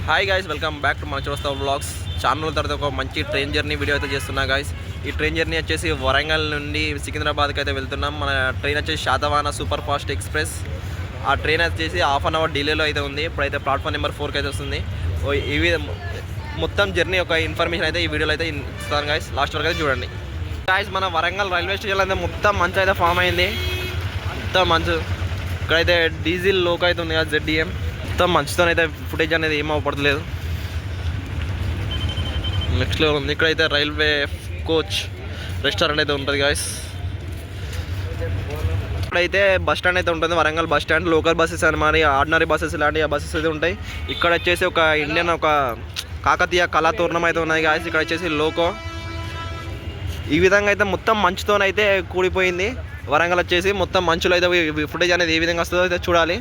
Hi guys, welcome back to మన చూస్తా vlogs channel. తర్వాత ఒక మంచి ట్రైన్ జర్నీ వీడియో అయితే చేస్తున్నా గాయ్స్. ఈ ట్రైన్ జర్నీ వచ్చేసి వరంగల్ నుండి సికింద్రాబాద్కి అయితే వెళ్తున్నాం. మన ట్రైన్ వచ్చేసి శాతవాహన సూపర్ ఫాస్ట్ ఎక్స్ప్రెస్. ఆ ట్రైన్ వచ్చేసి హాఫ్ అన్ అవర్ డిలేలో అయితే ఉంది. ఇప్పుడైతే ప్లాట్ఫామ్ నెంబర్ 4కి అయితే వస్తుంది. ఇవి మొత్తం జర్నీ ఒక ఇన్ఫర్మేషన్ అయితే ఈ వీడియోలో అయితే ఇస్తాను గాయ్స్. లాస్ట్ వరకు అయితే చూడండి గాయ్స్. మన వరంగల్ రైల్వే స్టేషన్ అయితే మొత్తం మంచు అయితే ఫామ్ అయింది. మొత్తం మంచు. ఇక్కడైతే డీజిల్ లోకో అయితే ఉంది కదా, ZDM. మొత్తం మంచుతో అయితే ఫుటేజ్ అనేది ఏం అవ్వపడలేదు. నెక్స్ట్ లెవెల్ ఉంది. ఇక్కడైతే రైల్వే కోచ్ రెస్టారెంట్ అయితే ఉంటుంది గాయస్. ఇక్కడైతే బస్ స్టాండ్ అయితే ఉంటుంది, Warangal bus stand. Local buses అని మరి ఆర్డినరీ బస్సెస్ ఇలాంటి బస్సెస్ అయితే ఉంటాయి. ఇక్కడ వచ్చేసి ఒక ఇండియన్ ఒక కాకతీయ కళాతోరణం అయితే ఉన్నాయి గాయస్. ఇక్కడ వచ్చేసి లోకో. ఈ విధంగా అయితే మొత్తం మంచుతోనైతే కూడిపోయింది వరంగల్. వచ్చేసి మొత్తం మంచులో అయితే ఫుటేజ్ అనేది ఏ విధంగా వస్తుందో అయితే చూడాలి.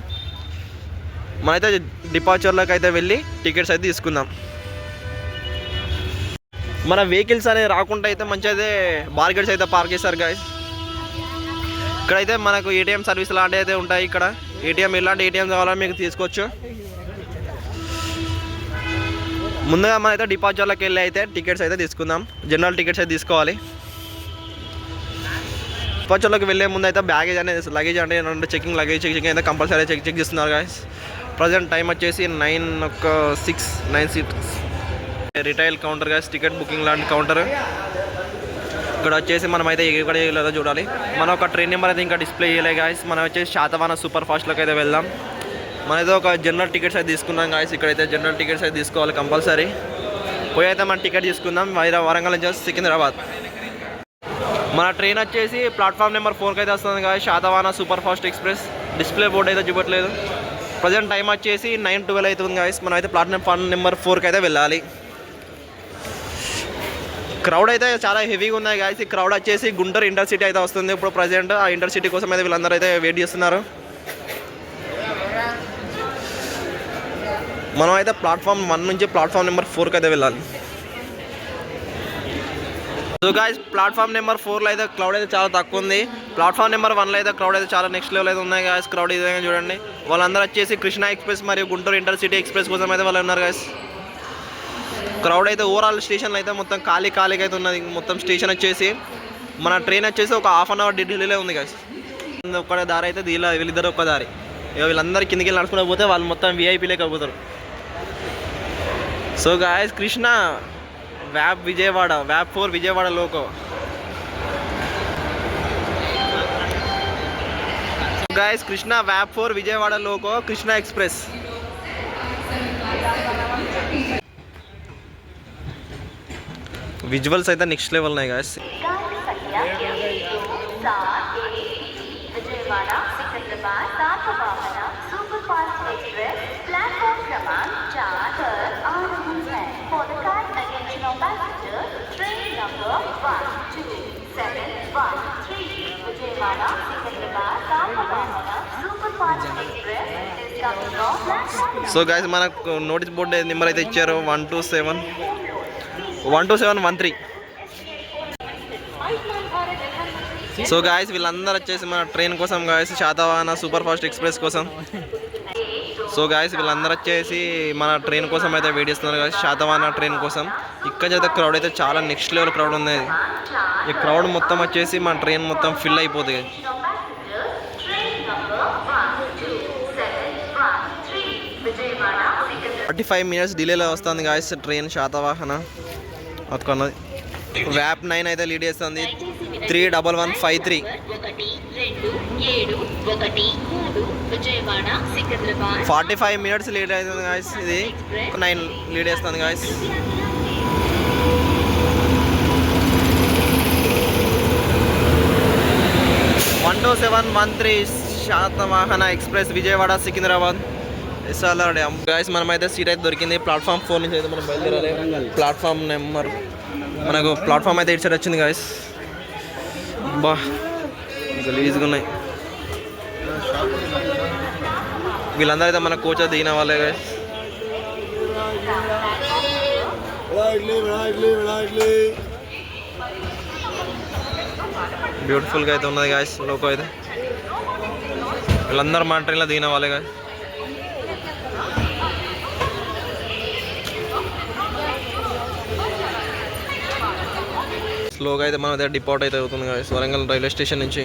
మనైతే డిపార్చర్లోకి అయితే వెళ్ళి టికెట్స్ అయితే తీసుకుందాం. మన వెహికల్స్ అనేది రాకుండా అయితే మంచి అయితే బార్గెట్స్ అయితే పార్క్ చేస్తారు గాయస్. ఇక్కడైతే మనకు ఏటీఎం సర్వీస్ లాంటివి అయితే ఉంటాయి. ఇక్కడ ఏటీఎం ఇలాంటి ఏటీఎం కావాలని మీకు తీసుకోవచ్చు. ముందుగా మనైతే డిపార్చర్లోకి వెళ్ళి అయితే టికెట్స్ అయితే తీసుకుందాం. జనరల్ టికెట్స్ అయితే తీసుకోవాలి. డిపార్చర్లోకి వెళ్ళే ముందు అయితే బ్యాగేజ్ అనేది లగేజ్ అంటే చెకింగ్ చెకింగ్ అయితే కంపల్సరీ చెక్ చేస్తున్నారు గాయస్. ప్రజెంట్ టైం వచ్చేసి 9:06 retail counter guys. Ticket booking లాంటి కౌంటర్. ఇక్కడ వచ్చేసి మనం అయితే ఎక్కడ లేదో చూడాలి. మనం ఒక ట్రైన్ నెంబర్ అయితే ఇంకా డిస్ప్లే చేయలే గాయస్. మనం వచ్చేసి శాతవాహన సూపర్ ఫాస్ట్లోకి అయితే వెళ్దాం. మనైతే ఒక జనరల్ టికెట్స్ అయితే తీసుకున్నాం గాయస్. ఇక్కడైతే జనరల్ టికెట్స్ అయితే తీసుకోవాలి కంపల్సరీ. పోయి అయితే మనం టికెట్ తీసుకుందాం. వరంగల్ నుంచి సికింద్రాబాద్. మన ట్రైన్ వచ్చేసి ప్లాట్ఫామ్ నెంబర్ 4కి అయితే వస్తుంది guys. Satavahana super fast express. Display board అయితే చూపట్లేదు. ప్రజెంట్ టైం వచ్చేసి 9:12 అవుతుంది గాయస్. మనం అయితే ప్లాట్ఫామ్ నెంబర్ 4కి అయితే వెళ్ళాలి. క్రౌడ్ అయితే చాలా హెవీగా ఉన్నాయి గాయస్. ఈ క్రౌడ్ వచ్చేసి గుంటూరు ఇంటర్సిటీ అయితే వస్తుంది ఇప్పుడు ప్రజెంట్. ఆ ఇంటర్సిటీ కోసం అయితే వీళ్ళందరూ అయితే వెయిట్ చేస్తున్నారు. మనం అయితే ప్లాట్ఫామ్ 1 నుంచి ప్లాట్ఫామ్ నెంబర్ 4కి అయితే వెళ్ళాలి. సో గాయస్, ప్లాట్ఫామ్ నెంబర్ 4లో అయితే క్రౌడ్ అయితే చాలా తక్కువ ఉంది. ప్లాట్ఫామ్ నెంబర్ 1లో అయితే క్రౌడ్ అయితే చాలా నెక్స్ట్ లెవెల్ అయితే ఉన్నాయి గాయస్. క్రౌడ్ ఇదే చూడండి. వాళ్ళందరూ వచ్చేసి కృష్ణా ఎక్స్ప్రెస్ మరియు గుంటూరు ఇంటర్సిటీ ఎక్స్ప్రెస్ కోసం అయితే వాళ్ళు ఉన్నారు గాయస్. క్రౌడ్ అయితే ఓవరాల్ స్టేషన్లో అయితే మొత్తం ఖాళీగా అయితే ఉన్నది. మొత్తం స్టేషన్ వచ్చేసి మన ట్రైన్ వచ్చేసి ఒక హాఫ్ అన్ అవర్ డిలేలో ఉంది గాయస్. ఒక్క దారి అయితే వీళ్ళిద్దరు ఒక్క దారి. వీళ్ళందరూ కిందికి వెళ్ళి నడుచుకుంటూ పోతే వాళ్ళు మొత్తం VIP లేకపోతారు. సో గాయస్, కృష్ణ వ్యాప్ 4 విజయవాడ లోకో. గాయస్, కృష్ణ వ్యాప్ 4 Vijayawada loco Krishna express. Visuals అయితే నెక్స్ట్ లెవెల్ ఉన్నాయి గాయస్. సో గాయస్, మనకు నోటీస్ బోర్డు నెంబర్ అయితే ఇచ్చారు 12713. సో గాయస్, వీళ్ళందరూ వచ్చేసి మన ట్రైన్ కోసం guys, Satavahana super fast express కోసం. సో గాయస్, వీళ్ళందరూ వచ్చేసి మన ట్రైన్ కోసం అయితే వెయిట్ చేస్తున్నారు గాయస్, శాతవాహన ట్రైన్ కోసం. ఇక్కడ అయితే క్రౌడ్ అయితే చాలా నెక్స్ట్ లెవెల్ క్రౌడ్ ఉంది. ఈ క్రౌడ్ మొత్తం వచ్చేసి మన ట్రైన్ మొత్తం ఫిల్ అయిపోతుంది. 45 minutes డిలేలో వస్తుంది గాయస్ ట్రైన్ శాతవాహన. అక్కడున్నది వ్యాప్ 9 అయితే లీడ్ చేస్తుంది. 31153. 45 minutes లీడ్ అవుతుంది గాయస్. ఇది 9 లీడ్ చేస్తుంది guys. Satavahana express Vijayawada Secunderabad. SRR dam guys. మనమైతే సీట్ అయితే దొరికింది. ప్లాట్ఫామ్ 4 నుంచి అయితే మనం బయలుదేరాలి. ప్లాట్ఫామ్ నెంబర్ మనకు ప్లాట్ఫామ్ అయితే ఇటు సైడ్ వచ్చింది గాయస్. బా గలీజ్గా ఉన్నాయి. వీళ్ళందరూ అయితే మన కోచ్ దిగిన వాళ్ళే గాయస్. బ్యూటిఫుల్గా అయితే ఉన్నది గాయస్ లోకో అయితే. వీళ్ళందరూ మన ట్రైన్లో దిగిన వాళ్ళే గాయస్. స్లోగా అయితే మన దగ్గర డిపార్ట్ అయితే అవుతుంది guys, వరంగల్ రైల్వే స్టేషన్ నుంచి.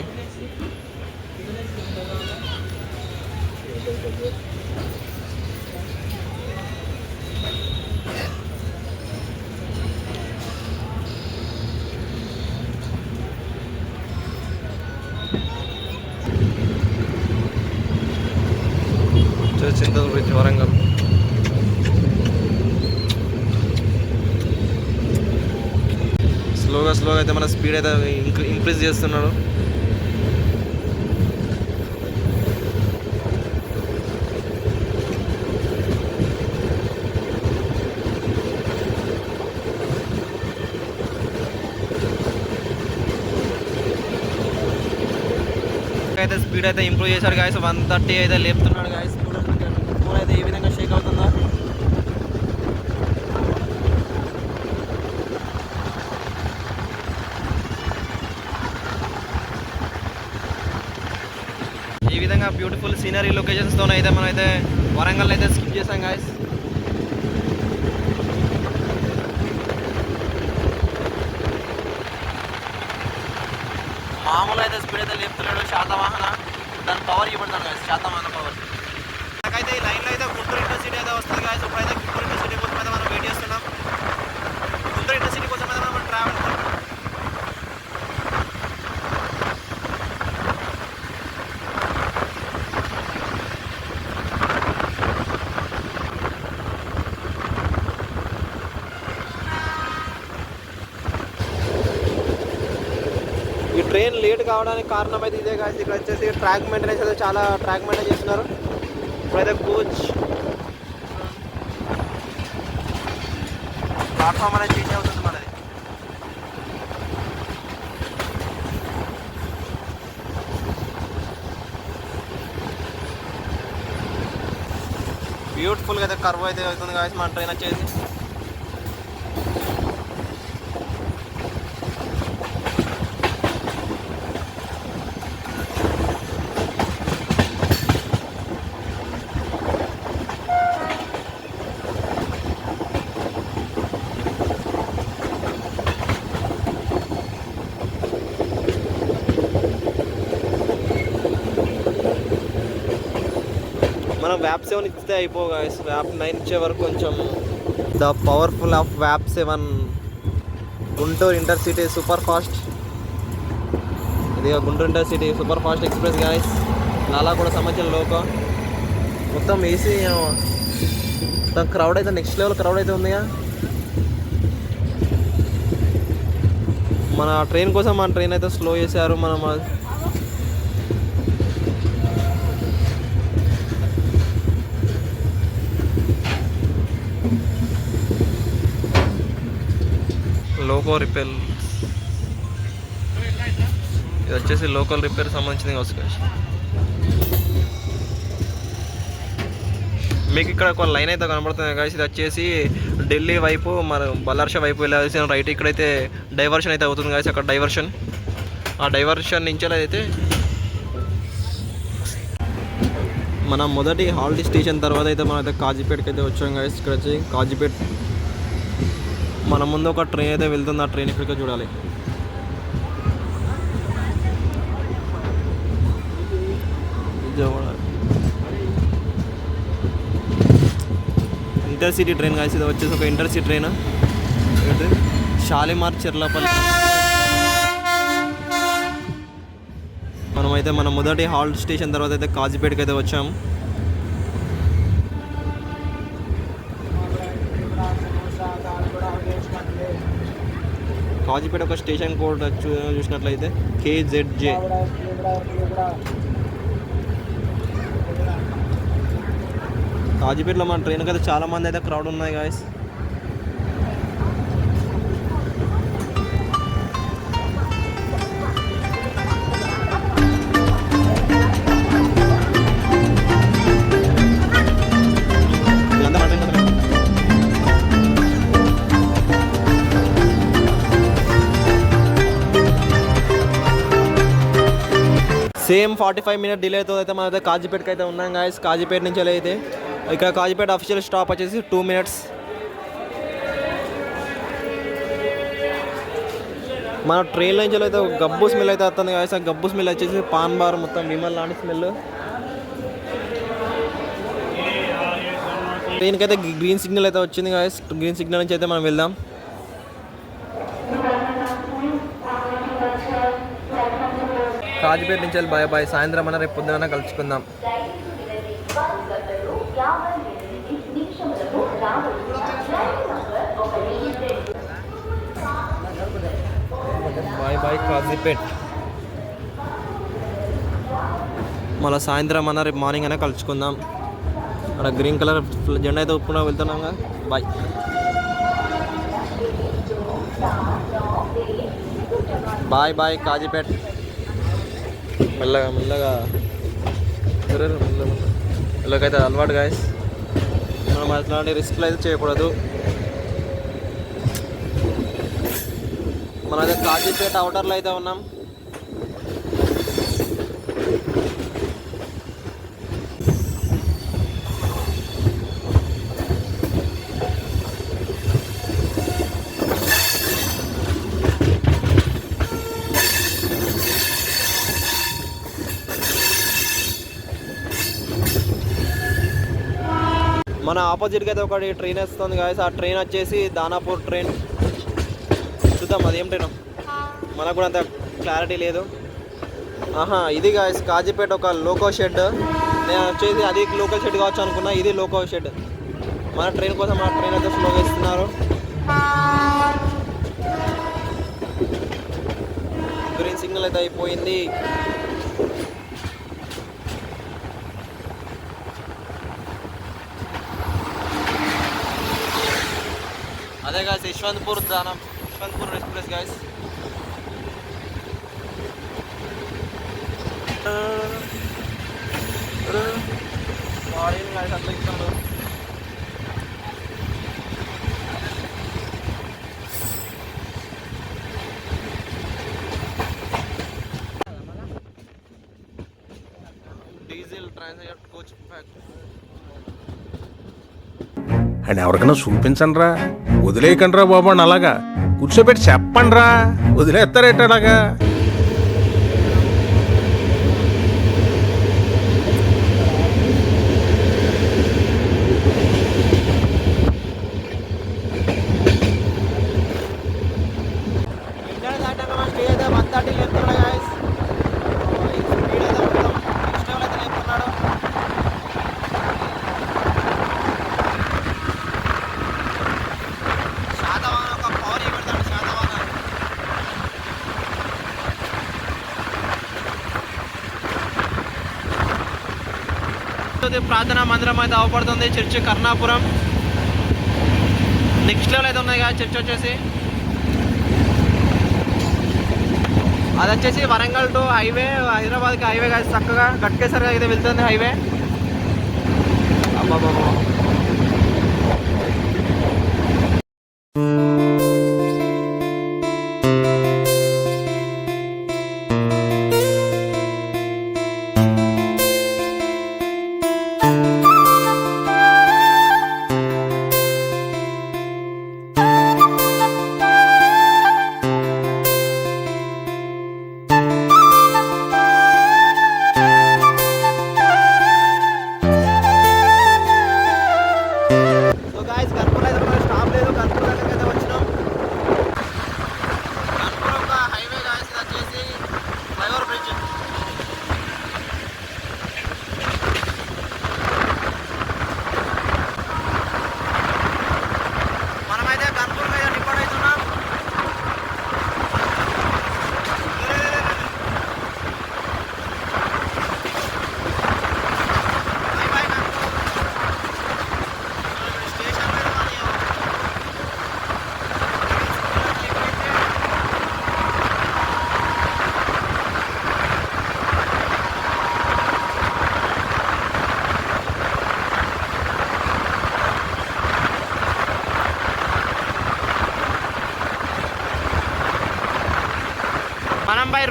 చింతల్ బ్రిడ్జ్ వరంగల్. స్లోగా అయితే మన స్పీడ్ అయితే ఇంక్రీజ్ చేస్తున్నాడు. అయితే స్పీడ్ అయితే ఇంప్రూవ్ చేశాడు గాయస్. 130 అయితే లేపుతున్నాడు గాయస్. ఫోన్ అయితే ఈ విధంగా షేక్ అవుతుందా. ఈ విధంగా బ్యూటిఫుల్ సీనరీ లొకేషన్స్తో అయితే మనం అయితే వరంగల్ అయితే స్కిప్ చేసాం గాయస్. మామూలు అయితే స్పీడ్ అయితే లేపుతున్నాడు శాతవాహన. దాని పవర్ ఇవ్వబడతాను గాయస్, శాతవాహన పవర్. నాకైతే ఈ లైన్లో అయితే గుంటూరు ఇంటర్సిటీ అయితే వస్తుంది గాయస్. ఇప్పుడైతే గుంటూరు ఇంటర్సిటీ కోసం అయితే మనం వెయిట్ చేస్తున్నాం. గుంటూరు ఇంటర్సిటీ కోసం అయితే మనం ట్రావెల్. ఈ ట్రైన్ లేట్ కావడానికి కారణం అయితే ఇదే కాదు. ఇక్కడ వచ్చేసి ట్రాక్ మెయింటెనెన్స్ అయితే చాలా ట్రాక్ మెయింటైన్ చేస్తున్నారు. ఇప్పుడైతే కోచ్ ప్లాట్ఫామ్ అనేది చేంజ్ అవుతుంది మనది. బ్యూటిఫుల్గా అయితే కర్వ్ అయితే అవుతుంది కాదు మన ట్రైన్ వచ్చేసి. మనం వ్యాప్ 7 ఇస్తే అయిపోగా. వ్యాప్ 9 ఇచ్చే వరకు కొంచెం ద పవర్ఫుల్ ఆఫ్ వ్యాప్ 7 గుంటూరు ఇంటర్సిటీ సూపర్ ఫాస్ట్. ఇది Guntur intercity super fast express guys. నాలా కూడా సంబంధించిన లోకో మొత్తం ఏసీ. మొత్తం క్రౌడ్ అయితే నెక్స్ట్ లెవెల్ క్రౌడ్ అయితే ఉందిగా. మన ట్రైన్ కోసం మన ట్రైన్ అయితే స్లో చేశారు. మనం లోకో రిపేర్, ఇది వచ్చేసి లోకల్ రిపేర్ సంబంధించింది కావచ్చు. మీకు ఇక్కడ ఒక లైన్ అయితే కనబడుతుంది కాదు. ఇది వచ్చేసి ఢిల్లీ వైపు మన బల్లార్షా వైపు వెళ్ళాల్సిన రైట్. ఇక్కడైతే డైవర్షన్ అయితే అవుతుంది కాదు. అక్కడ డైవర్షన్, ఆ డైవర్షన్ నుంచి అయితే మన మొదటి హాల్ట్ స్టేషన్ తర్వాత అయితే మనం అయితే కాజీపేటకి అయితే వచ్చాం గాయస్. ఇక్కడ వచ్చి కాజీపేట మన ముందు ఒక ట్రైన్ అయితే వెళ్తుంది. ఆ ట్రైన్ ఇక్కడికి చూడాలి. ఇంటర్సిటీ ట్రైన్ కాసి. ఇది వచ్చేసి ఒక ఇంటర్సిటీ ట్రైన్. షాలిమార్ చెర్లపల్లి. మనమైతే మన మొదటి హాల్ట్ స్టేషన్ తర్వాత అయితే కాజీపేటకి అయితే వచ్చాము. కాజీపేట ఒక స్టేషన్ కోడ్ చూసినట్లయితే KZJ. కాజీపేటలో మన ట్రైన్కి అయితే చాలామంది అయితే క్రౌడ్ ఉన్నాయి గాయస్. సేమ్ 45 మినిట్ డిలేతో అయితే మనం అయితే కాజీపేటకి అయితే ఉన్నాం గాయస్. కాజీపేట నుంచి అయితే ఇక్కడ కాజీపేట అఫీషియల్ స్టాప్ వచ్చేసి 2 minutes. మన ట్రైన్ నుంచి అయితే గబ్బు స్మెల్ అయితే వస్తుంది కదా. ఆ గబ్బు స్మెల్ వచ్చేసి పాన్ బార్ మొత్తం విమల్ లాంటి స్మెల్. ట్రైన్కి అయితే గ్రీన్ సిగ్నల్ అయితే వచ్చింది కదా. గ్రీన్ సిగ్నల్ నుంచి అయితే మనం వెళ్దాం. కాజీపేట నుంచి వెళ్ళి బాయ్ బాయ్. సాయంత్రం అన్న రేపు పొద్దున కలుసుకుందాం. Bye bye Kazipet. మళ్ళీ సాయంత్రం అన్న రేపు మార్నింగ్ అయినా కలుసుకుందాం. అక్కడ గ్రీన్ కలర్ జెండా అయితే ఒప్పుకున్నా వెళ్తున్నాం కదా. బాయ్. Bye bye Kazipet. మెల్లగా మెల్లగా మెల్లగైతే అలవాటు గాయస్. మనం అట్లాంటి రిస్క్లు అయితే చేయకూడదు. మనైతే కాజీపేట అవుటర్లో అయితే ఉన్నాం. మన ఆపోజిట్గా అయితే ఒకటి ట్రైన్ వస్తుంది గాయస్. ఆ ట్రైన్ వచ్చేసి దానాపూర్ ట్రైన్. చూద్దాం అదేం ట్రైన్, మనకు కూడా అంత క్లారిటీ లేదు. ఇది గాయస్ కాజీపేట ఒక లోకో షెడ్. నేను వచ్చేసి అది లోకల్ షెడ్ కావచ్చు అనుకున్నా. ఇది లోకో షెడ్. మన ట్రైన్ కోసం మన ట్రైన్ అయితే స్లోగా ఇస్తున్నారు. గ్రీన్ సిగ్నల్ అయితే అయిపోయింది. అదే గాయస్ యశ్వంతపూర్ ఎక్స్ప్రెస్ గాయస్. అట్లా ఇస్తాను. Diesel transport coach factory and ఎవరికైనా చూపించండి రా, వదిలేయకండి రా బాబు అని అలాగా కూర్చోబెట్టి చెప్పండి రా, వదిలేస్తారేట అలాగా. ప్రార్థనా మందిరం అయితే అవపడుతుంది. చర్చ్ కర్ణాపురం నెక్స్ట్ లెవెల్ అయితే ఉన్నాయి కదా. చర్చ్ వచ్చేసి అది వచ్చేసి వరంగల్ టు హైవే, హైదరాబాద్కి హైవే కాదు, చక్కగా గట్కేసరిగా అయితే వెళ్తుంది హైవే. అబ్బాబా మనం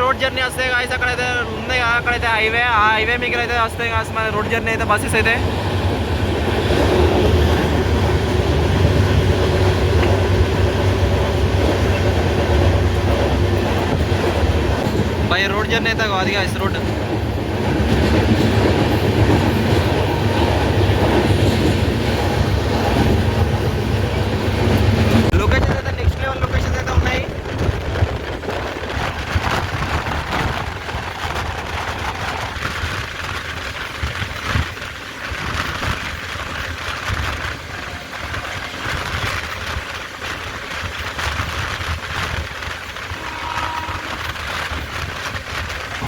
రోడ్ జర్నీ వస్తాయి కాదు. అక్కడైతే ఉంది కదా, అక్కడైతే హైవే, ఆ హైవే మీకు అయితే వస్తాయి కాదు మన రోడ్ జర్నీ అయితే బస్సెస్ అయితే. షార్ట్ జర్నీ అయితే కాదు గైస్ రోడ్. లొకేషన్ అయితే నెక్స్ట్ లెవెల్ లొకేషన్స్ అయితే ఉన్నాయి.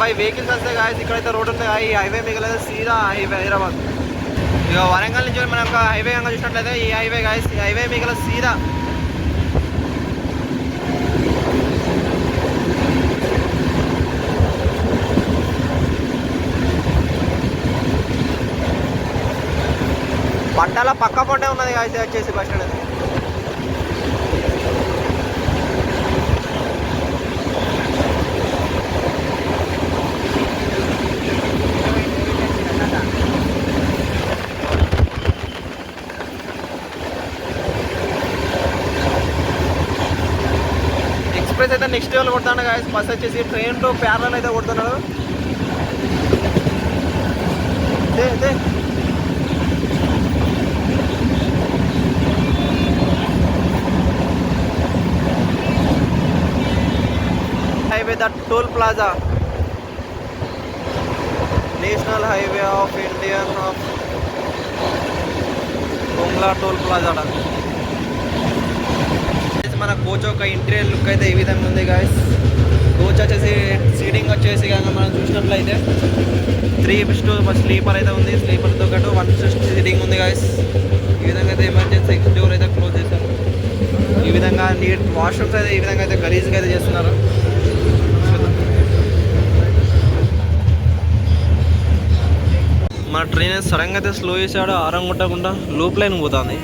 పై వెహికల్స్ వస్తే గాయస్ ఇక్కడైతే రోడ్ ఉంది. ఈ హైవే మిగలేదు సీదా హైవే హైదరాబాద్. ఇక వరంగల్ నుంచి మనం ఒక హైవే కనుక చూసినట్లయితే ఈ హైవే గాయస్, ఈ హైవే మిగలేదు సీదా. పట్టాల పక్క పొంటే ఉన్నది గాయస్ వచ్చేసి బస్ స్టాండ్. ఎక్స్ప్రెస్ అయితే నెక్స్ట్ లెవెల్ కొడుతున్నాడు గాయస్. బస్ వచ్చేసి ట్రైన్ టు ప్యారల్ అయితే కొడుతున్నాడు. Highway the toll plaza, national highway of Indian of కొంగ్లా టోల్ ప్లాజా. మన కోచ్ ఒక ఇంటీరియర్ లుక్ అయితే ఈ విధంగా ఉంది గాయస్. కోచ్ వచ్చేసి సీటింగ్ వచ్చేసి కనుక మనం చూసినట్లయితే 3 స్లీపర్ అయితే ఉంది. స్లీపర్తో పాటు 1 సీటింగ్ ఉంది గాయస్. ఈ విధంగా అయితే ఎమర్జెన్సీ ఎగ్జిట్ డోర్ అయితే క్లోజ్ చేశారు. ఈ విధంగా నీట్ వాష్రూమ్స్ అయితే ఈ విధంగా అయితే గలీజ్గా అయితే చేస్తున్నారు. మన ట్రైన్ సడన్గా అయితే స్లో చేసాడు, ఆరం కొట్టకుండా లూప్ లైన్ పోతుంది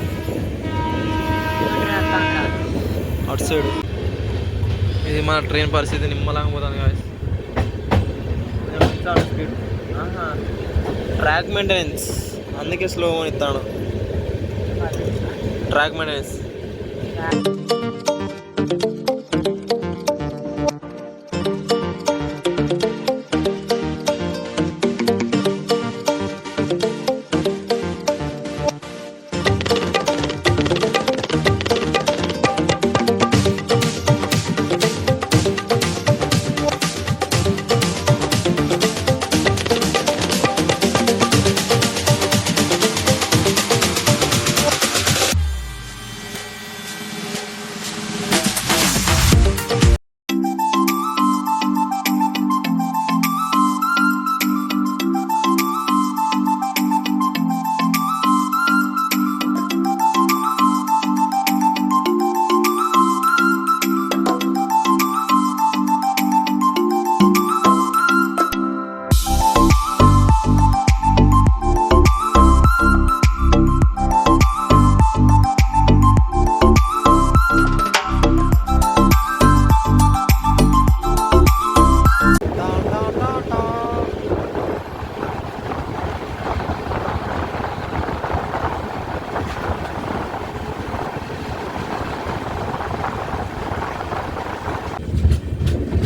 అటు సైడ్. ఇది మన ట్రైన్ పరిస్థితి, నిమ్మలంగా పోతుంది గాయస్. స్పీడ్ ట్రాక్ మెయింటెనెన్స్, అందుకే స్లో అని ఇస్తాను. Track maintenance.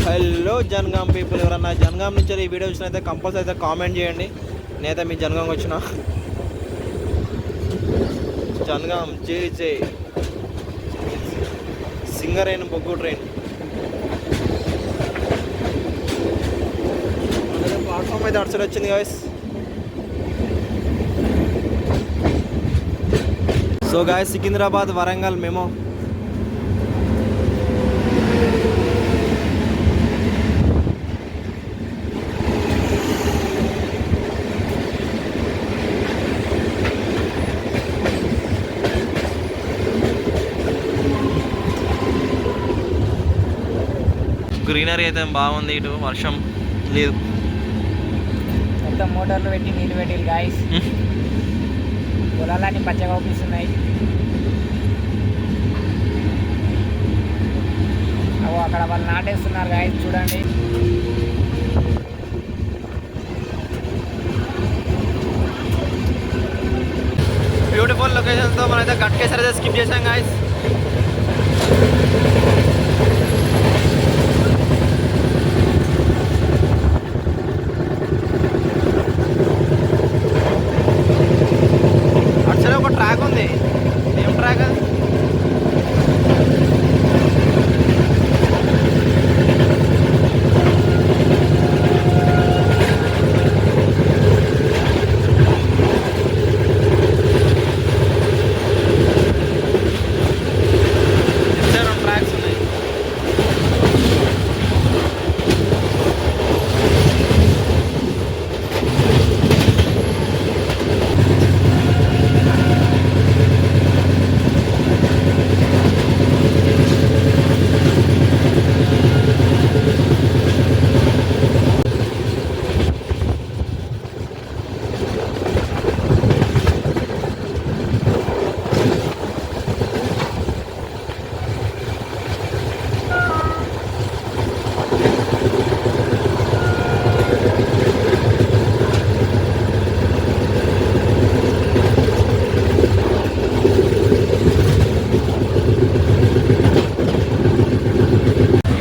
Hello Jangaon people, ఎవరన్నా జనగాం నుంచి ఈ వీడియో చూసినైతే కంపల్సరీ అయితే కామెంట్ చేయండి. నేనైతే మీ జనగాం వచ్చిన. జనగాం జే సింగరేణి బొగ్గు ట్రైన్ ప్లాట్ఫామ్ అయితే అటు సైడ్ వచ్చింది guys. So guys, Secunderabad Warangal memo. Greenery అయితే బాగుంది, ఇటు వర్షం లేదు. మొత్తం మోటార్లు పెట్టి నీళ్ళు పెట్టి గాయస్, పొలాలన్నీ పచ్చగా అవుపిస్తున్నాయి. అక్కడ వాళ్ళు నాటేస్తున్నారు గాయస్, చూడండి. బ్యూటిఫుల్ లొకేషన్స్తో మనమైతే గట్కేసరి అయితే స్కిప్ చేసాం గాయస్. ట్రాక్ ట్రాక్స్ ఉన్నాయి.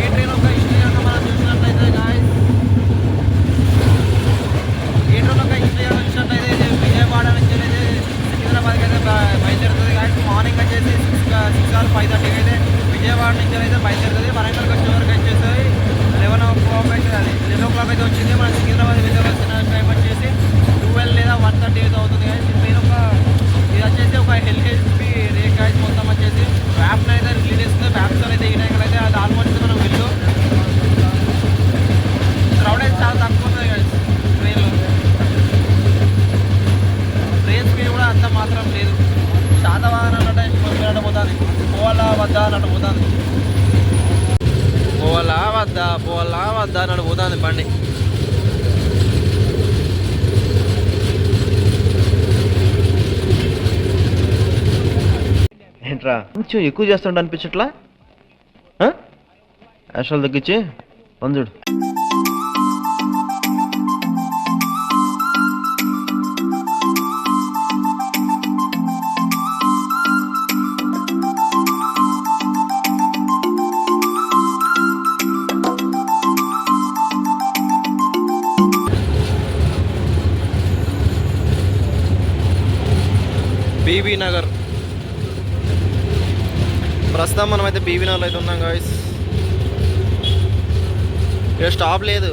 ఈ ట్రైన్ ఒక హిస్టరీ కనుక మనం చూసినట్లయితే guys, ఈ ట్రైన్ ఒక హిస్టరీ కనుక చూసినట్లయితే ఇది విజయవాడ నుంచి అయితే సికింద్రాబాద్కి అయితే బయలుదేరుతుంది guys. మార్నింగ్ వచ్చేసి 6 or 5:30 అయితే విజయవాడ నుంచి అయితే బయలుదేరుతుంది. వరంగల్కి వచ్చే వరకు వచ్చేసి 11 o'clock అయితే, అది 10 o'clock అయితే వచ్చింది. మనం సికింద్రాబాద్ వెళ్ళవలసిన టైం వచ్చేసి 12 లేదా 1:30 అయితే అవుతుంది guys. ఈ ట్రైన్ ఇది వచ్చేసి ఒక ఎల్హెచ్పి రేక్ guys. మొత్తం వచ్చేసి వ్యాప్ని అయితే రిలీజ్ చేస్తుంది. వ్యాప్స్ అయితే ఈ టైంలో అయితే అది ఆల్మోస్ట్ మనం వెళ్ళు క్రౌడ్ అయితే చాలా తక్కువ ఉంది guys ట్రైన్లో. ట్రైన్ స్పీడ్ కూడా అంత మాత్రం లేదు. శాతవాహన అన్నట్టు పోతుంది, పోవాలా వద్దా అన్నట్టు పోతుంది, పోవాలా వద్దా అన్నట్టు పోతుంది బండి. ఏంట్రా కొంచెం ఎక్కువ చేస్తుండ అనిపించట్లా? యాషాలు తగ్గించి పందుడు. బీబీ నగర్, ప్రస్తుతం మనం అయితే బీబీ నగర్లో అయితే ఉన్నాం గాయస్. ఇక్కడ స్టాప్ లేదు.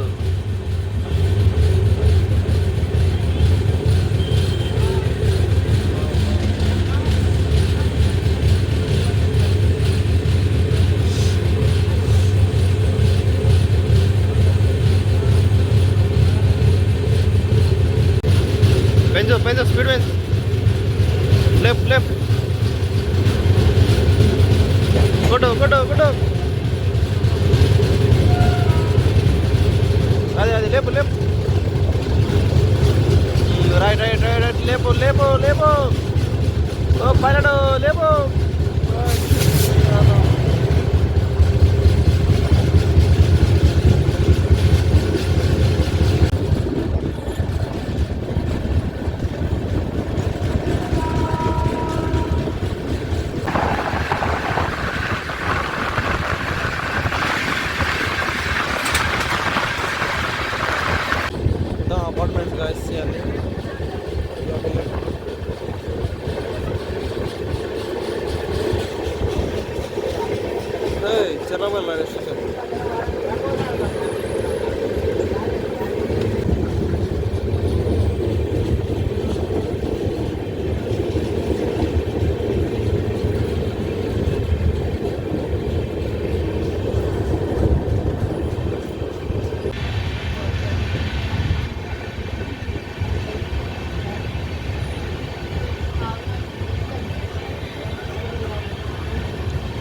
పెంచు స్పీడ్ పెంచు. లెఫ్ట్ కొట్టు అది లేపు రైట్ లేపు ఓ పైలట్ లేపు. అపార్ట్మెంట్స్ గాయస్ ఇవన్నీ. Cherlapalli railway station.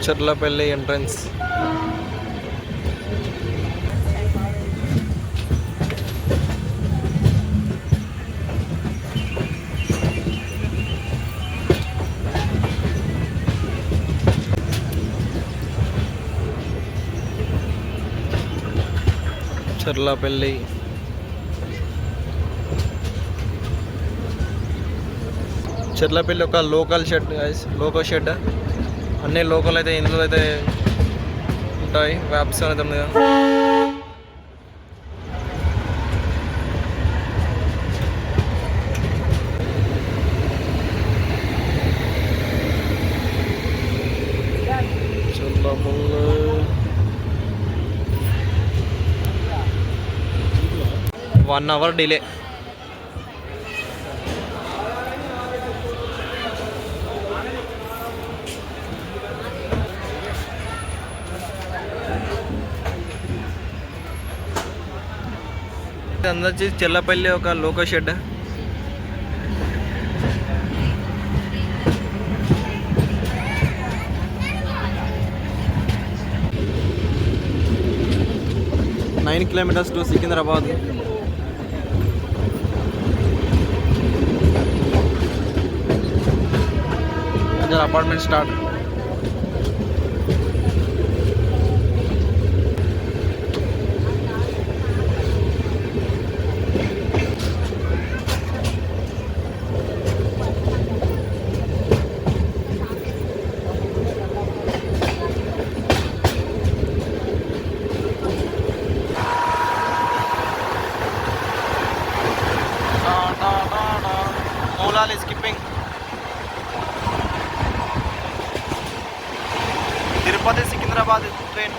Cherlapalli entrance. Cherlapalli ఒక local shed guys, local shed. అన్ని లోకల్ అయితే ఇందులో అయితే ఉంటాయి. వ్యాప్స్ అనేది ఉంది కదా. Full 1 hour delay. అందరూ వచ్చి చెల్లపల్లి ఒక loco shed. Nine kilometres to Secunderabad. Apartment start. Moolal is skipping. Tirupati Secunderabad train.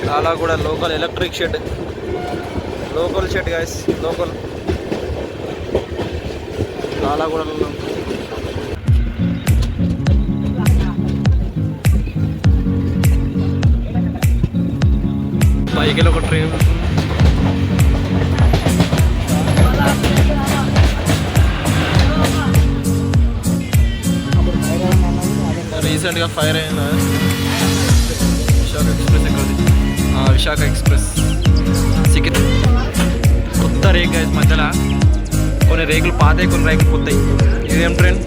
చాలా కూడా local electric shed, local shed guys, local చాలా కూడా పైకి ఒక ట్రైన్. రీసెంట్గా ఫైర్ అయిన విశాఖ ఎక్స్ప్రెస్ ఎక్కడిది? విశాఖ ఎక్స్ప్రెస్ కొత్త రేక్ మధ్యలో కొన్ని రేకులు పాతాయి, కొన్ని రేకులు కొత్తాయి. ఇదేం train?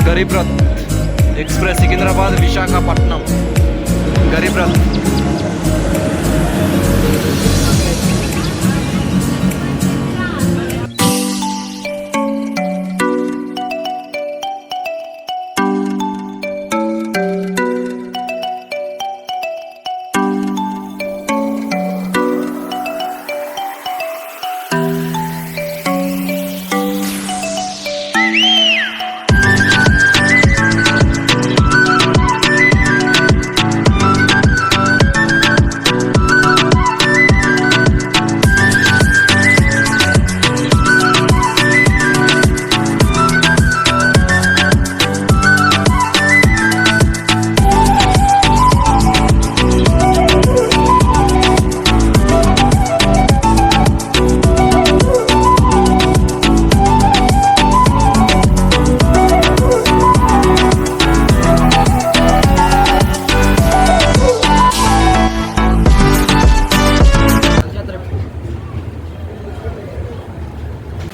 Garib Rath express Secunderabad Visakhapatnam Garib Rath.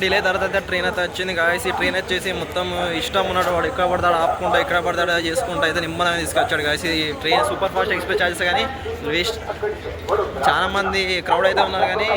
Delay తర్వాత ట్రైన్ అయితే వచ్చింది గాయస్. ఈ ట్రైన్ వచ్చేసి మొత్తం ఇష్టం ఉన్నాడు వాడు ఎక్కడ పడతాడు ఆపుకుంటా, ఎక్కడ పడతాడు చేసుకుంటా అయితే నిమ్మలంగా తీసుకొచ్చాడు గాయస్. ఈ train super fast express charges కానీ వేస్ట్. చాలా మంది క్రౌడ్ అయితే ఉన్నారు కానీ